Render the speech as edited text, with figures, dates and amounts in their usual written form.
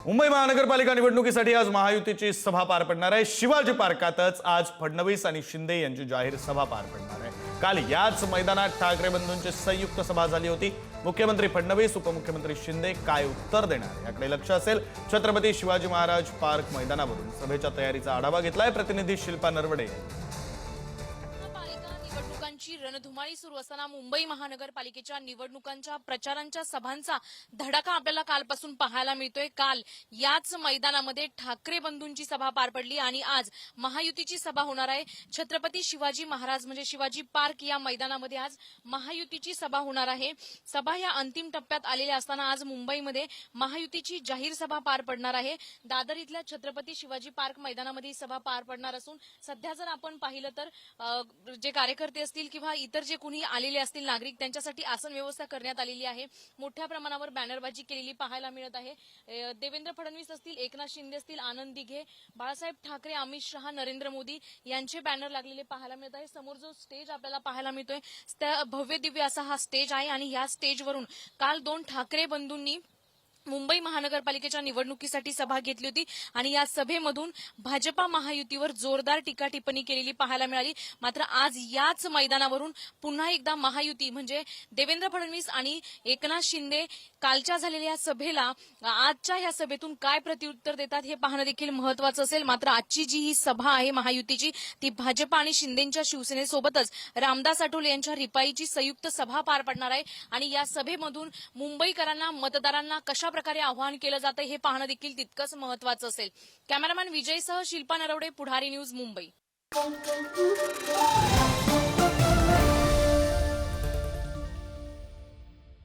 मुंबई महानगरपालिका निवडणुकीसाठी आज महायुतीची सभा पार पडणार आहे। शिवाजी पार्कातच आज फडणवीस आणि शिंदे यांची जाहीर सभा पार पडणार आहे। काल याच मैदानात ठाकरे बंधूंची संयुक्त सभा झाली होती। मुख्यमंत्री फडणवीस, उपमुख्यमंत्री शिंदे काय उत्तर देणार याकडे लक्ष असेल। छत्रपती शिवाजी महाराज पार्क मैदानावरून सभेच्या तयारीचा आढावा घेतलाय प्रतिनिधी शिल्पा नरवडे। निवडणुकांची रणधुमाळी सुरू असताना मुंबई महानगरपालिकेच्या निवडणुकांच्या प्रचारांच्या सभांचा धडाका आपल्याला कालपासून पाहायला मिळतोय। काल याच मैदानामध्ये ठाकरे बंधूंची सभा पार पडली आणि आज महायुतीची सभा होणार आहे। छत्रपती शिवाजी महाराज म्हणजे शिवाजी पार्क या मैदानामध्ये आज महायुतीची सभा होणार आहे। सभा या अंतिम टप्प्यात आलेल्या असताना आज मुंबईमध्ये महायुतीची जाहीर सभा पार पडणार आहे। दादर इथल्या छत्रपती शिवाजी पार्क मैदानामध्ये ही सभा पार पडणार असून सध्या जर आपण पाहिलं तर जे कार्यकर्ते असतील किंवा इतर जे कोणी आलेले असतील नागरिक त्यांच्यासाठी आसन व्यवस्था करण्यात आलेली आहे। मोठ्या प्रमाणावर बॅनरबाजी केलेली पाहायला मिळत आहे। देवेंद्र फडणवीस असतील, एकनाथ शिंदे असतील, आनंद दिघे, बाळासाहेब ठाकरे, अमित शहा, नरेंद्र मोदी यांचे बॅनर लागलेले पाहायला मिळत आहे। समोर जो स्टेज आपल्याला पाहायला मिळतोय त्या भव्य दिव्य असा हा स्टेज आहे आणि या स्टेजवरून काल दोन ठाकरे बंधूंनी मुंबई महानगरपालिकेच्या निवडणुकीसाठी सभा घेतली होती आणि या सभेमधून भाजपा महायुतीवर जोरदार टीका टिप्पणी केलेली पाहायला मिळाली। मात्र आज याच मैदानावरून पुन्हा एकदा महायुती म्हणजे देवेंद्र फडणवीस आणि एकनाथ शिंदे कालच्या झालेल्या सभेला आजच्या या सभेतून काय प्रत्युत्तर देतात हे पाहणं देखील महत्वाचं असेल। मात्र आजची जी ही सभा आहे महायुतीची ती भाजपा आणि शिंदेच्या शिवसेनेसोबतच रामदास आठवले यांच्या रिपाईची संयुक्त सभा पार पडणार आहे आणि या सभेमधून मुंबईकरांना मतदारांना कशा प्रकारे आवाहन केलं जातं हे पाहणं देखील तितकंच महत्वाचं असेल। कॅमेरामॅन विजयसह शिल्पा नरवडे, पुढारी न्यूज, मुंबई।